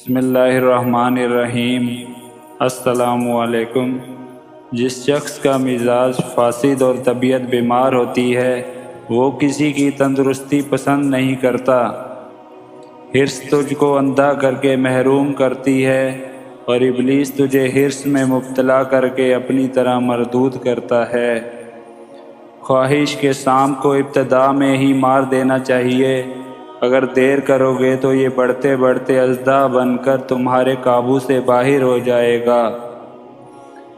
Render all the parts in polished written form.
بسم اللہ الرحمن الرحیم۔ السلام علیکم۔ جس شخص کا مزاج فاسد اور طبیعت بیمار ہوتی ہے وہ کسی کی تندرستی پسند نہیں کرتا۔ حرص تجھ کو اندھا کر کے محروم کرتی ہے اور ابلیس تجھے حرص میں مبتلا کر کے اپنی طرح مردود کرتا ہے۔ خواہش کے سام کو ابتدا میں ہی مار دینا چاہیے، اگر دیر کرو گے تو یہ بڑھتے بڑھتے اژدہا بن کر تمہارے قابو سے باہر ہو جائے گا۔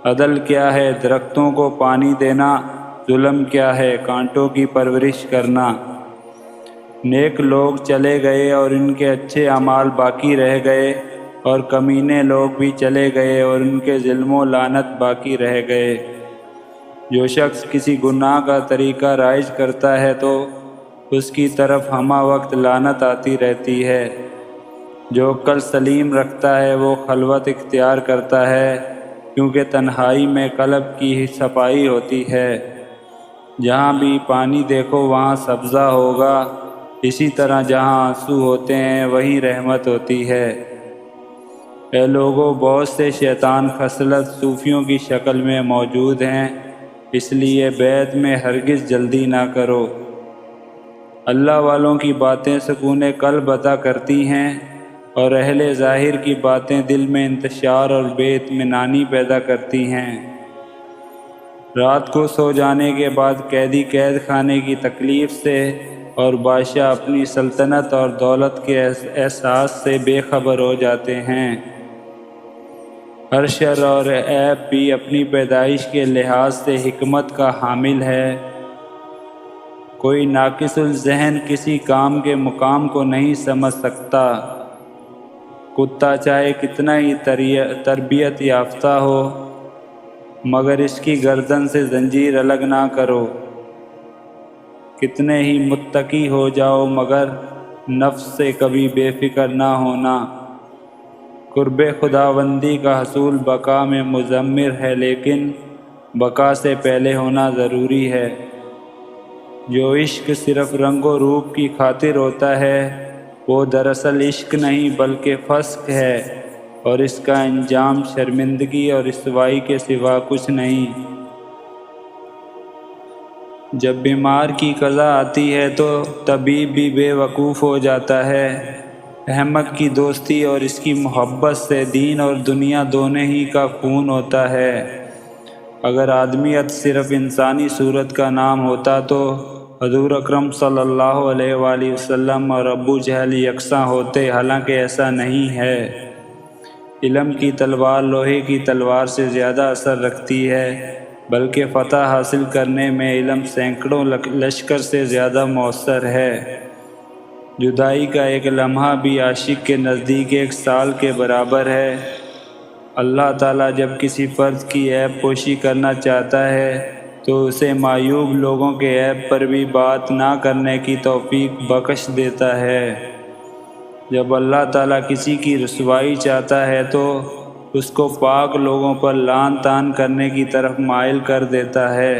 عدل کیا ہے؟ درختوں کو پانی دینا۔ ظلم کیا ہے؟ کانٹوں کی پرورش کرنا۔ نیک لوگ چلے گئے اور ان کے اچھے اعمال باقی رہ گئے، اور کمینے لوگ بھی چلے گئے اور ان کے ظلم و لعنت باقی رہ گئے۔ جو شخص کسی گناہ کا طریقہ رائج کرتا ہے تو اس کی طرف ہمہ وقت لعنت آتی رہتی ہے۔ جو عقل سلیم رکھتا ہے وہ خلوت اختیار کرتا ہے، کیونکہ تنہائی میں قلب کی صفائی ہوتی ہے۔ جہاں بھی پانی دیکھو وہاں سبزہ ہوگا، اسی طرح جہاں آنسو ہوتے ہیں وہیں رحمت ہوتی ہے۔ اے لوگو، بہت سے شیطان خصلت صوفیوں کی شکل میں موجود ہیں، اس لیے بیعت میں ہرگز جلدی نہ کرو۔ اللہ والوں کی باتیں سکون قلب عطا کرتی ہیں، اور اہل ظاہر کی باتیں دل میں انتشار اور بے اطمینانی پیدا کرتی ہیں۔ رات کو سو جانے کے بعد قیدی قید خانے کی تکلیف سے اور بادشاہ اپنی سلطنت اور دولت کے احساس سے بے خبر ہو جاتے ہیں۔ ہر شر اور عیب بھی اپنی پیدائش کے لحاظ سے حکمت کا حامل ہے۔ کوئی ناقص الذہن کسی کام کے مقام کو نہیں سمجھ سکتا۔ کتا چاہے کتنا ہی تربیت یافتہ ہو، مگر اس کی گردن سے زنجیر الگ نہ کرو۔ کتنے ہی متقی ہو جاؤ، مگر نفس سے کبھی بے فکر نہ ہونا۔ قرب خداوندی کا حصول بقا میں مضمر ہے، لیکن بقا سے پہلے ہونا ضروری ہے۔ جو عشق صرف رنگ و روپ کی خاطر ہوتا ہے وہ دراصل عشق نہیں بلکہ فسق ہے، اور اس کا انجام شرمندگی اور رسوائی کے سوا کچھ نہیں۔ جب بیمار کی قضا آتی ہے تو طبیب بھی بے وقوف ہو جاتا ہے۔ احمق کی دوستی اور اس کی محبت سے دین اور دنیا دونوں ہی کا خون ہوتا ہے۔ اگر آدمیت صرف انسانی صورت کا نام ہوتا تو حضور اکرم صلی اللہ علیہ وآلہ وسلم اور ابو جہل یکساں ہوتے، حالانکہ ایسا نہیں ہے۔ علم کی تلوار لوہے کی تلوار سے زیادہ اثر رکھتی ہے، بلکہ فتح حاصل کرنے میں علم سینکڑوں لشکر سے زیادہ مؤثر ہے۔ جدائی کا ایک لمحہ بھی عاشق کے نزدیک 1 سال کے برابر ہے۔ اللہ تعالیٰ جب کسی فرد کی عیب پوشی کرنا چاہتا ہے تو اسے معیوب لوگوں کے عیب پر بھی بات نہ کرنے کی توفیق بخش دیتا ہے۔ جب اللہ تعالیٰ کسی کی رسوائی چاہتا ہے تو اس کو پاک لوگوں پر لعن طعن کرنے کی طرف مائل کر دیتا ہے۔